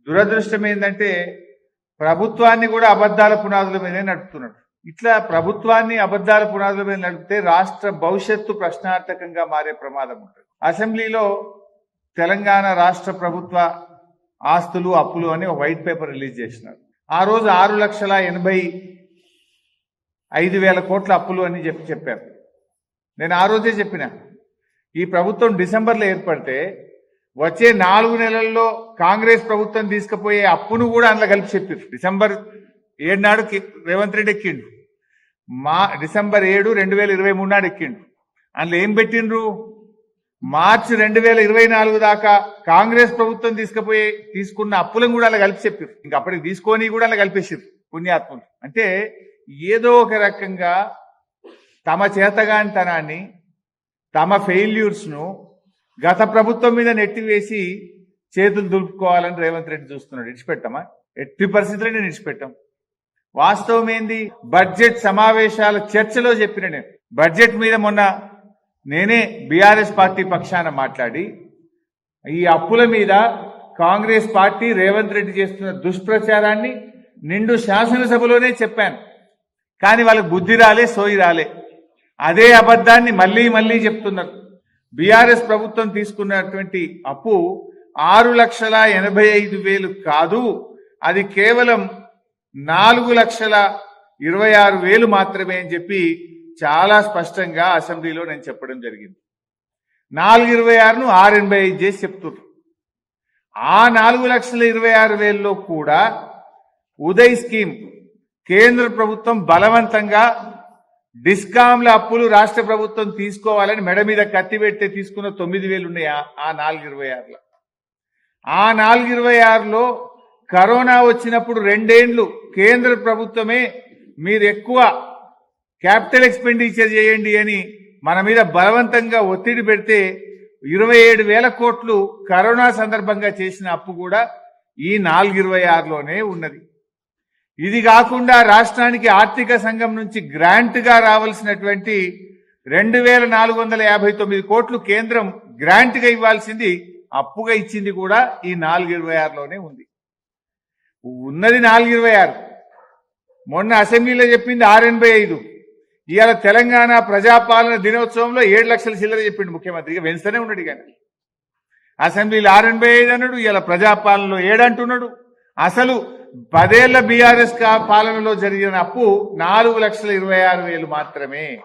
దురదృష్టం ఏంటంటే ప్రభుత్వాన్ని కూడా అబద్ధాల పునాదుల మీదే నడుపుతున్నాడు. ఇట్లా ప్రభుత్వాన్ని అబద్ధాల పునాదుల మీద నడిపితే రాష్ట్ర భవిష్యత్తు ప్రశ్నార్థకంగా మారే ప్రమాదం ఉంటుంది. అసెంబ్లీలో తెలంగాణ రాష్ట్ర ప్రభుత్వ ఆస్తులు అప్పులు అని ఒక వైట్ పేపర్ రిలీజ్ చేసినారు. ఆ రోజు 6,85,000 కోట్ల అప్పులు అని చెప్పారు. నేను ఆ రోజే చెప్పిన ఈ ప్రభుత్వం డిసెంబర్లో ఏర్పడితే వచ్చే 4 నెలల్లో కాంగ్రెస్ ప్రభుత్వం తీసుకుపోయే అప్పును కూడా అందులో కలిపి చెప్పారు. డిసెంబర్ 7 నాడు రేవంత్ రెడ్డి ఎక్కిండు, డిసెంబర్ 7, 2023 నాడు ఎక్కిండు. అందులో ఏం పెట్టిండ్రు? మార్చి 2024 దాకా కాంగ్రెస్ ప్రభుత్వం తీసుకున్న అప్పులను కూడా అలా కలిపి చెప్పారు. ఇంక అప్పటికి తీసుకొని కూడా అలా కలిపేసారు పుణ్యాత్ములు. అంటే ఏదో ఒక రకంగా తమ చేతగానితనాన్ని, తమ ఫెయిల్యూర్స్ ను గత ప్రభుత్వం మీద నెట్టివేసి చేతులు దులుపుకోవాలని రేవంత్ రెడ్డి చూస్తున్నాడు. ఇడిచిపెట్టమా? ఎట్టి పరిస్థితుల్లో నేను ఇడిచిపెట్టాం. వాస్తవం ఏంది? బడ్జెట్ సమావేశాల చర్చలో చెప్పిన నేను బడ్జెట్ మీద మొన్న నేనే బీఆర్ఎస్ పార్టీ పక్షాన మాట్లాడి ఈ అప్పుల మీద కాంగ్రెస్ పార్టీ రేవంత్ రెడ్డి చేస్తున్న దుష్ప్రచారాన్ని నిండు శాసనసభలోనే చెప్పాను. కానీ వాళ్ళకి బుద్ధి రాలే, సోయి రాలే. అదే అబద్ధాన్ని మళ్లీ మళ్లీ చెప్తున్నారు. బీఆర్ఎస్ ప్రభుత్వం తీసుకున్నటువంటి అప్పు 6,85,000 కాదు, అది కేవలం 4,26,000 మాత్రమే అని చెప్పి చాలా స్పష్టంగా అసెంబ్లీలో నేను చెప్పడం జరిగింది. 4,26,000ను 6,85 చేసి చెప్తున్నారు. ఆ 4,26,000లో కూడా ఉదయ్ స్కీమ్ కేంద్ర ప్రభుత్వం బలవంతంగా డిస్కాంల అప్పులు రాష్ట్ర ప్రభుత్వం తీసుకోవాలని మెడ మీద కత్తి పెడితే తీసుకున్న 9,000 ఉన్నాయి. ఆ 4,26,000లో ఆ 4,26,000లో కరోనా వచ్చినప్పుడు 2 ఏళ్లు కేంద్ర ప్రభుత్వమే మీరు ఎక్కువ క్యాపిటల్ ఎక్స్పెండిచర్ చేయండి అని మన మీద బలవంతంగా ఒత్తిడి పెడితే 27,000 కోట్లు కరోనా సందర్భంగా చేసిన అప్పు కూడా ఈ 4,26,000లోనే ఉన్నది. ఇది కాకుండా రాష్ట్రానికి ఆర్థిక సంఘం నుంచి గ్రాంట్ గా రావాల్సినటువంటి 2,459 కోట్లు కేంద్రం గ్రాంట్ గా ఇవ్వాల్సింది అప్పుగా ఇచ్చింది కూడా ఈ 4,26,000లోనే ఉంది. ఉన్నది 4,26,000. మొన్న అసెంబ్లీలో చెప్పింది 6,85. ఇవాళ తెలంగాణ ప్రజాపాలన దినోత్సవంలో 7 లక్షల చిల్లర చెప్పిండు ముఖ్యమంత్రిగా. వెంటనే ఉన్నాడు. కానీ అసెంబ్లీలో 6,85 అన్నాడు, ఇవాళ ప్రజాపాలనలో 7 అంటున్నాడు. అసలు 10 ఏళ్ల బీఆర్ఎస్ పాలనలో జరిగిన అప్పు 4,26,000 మాత్రమే.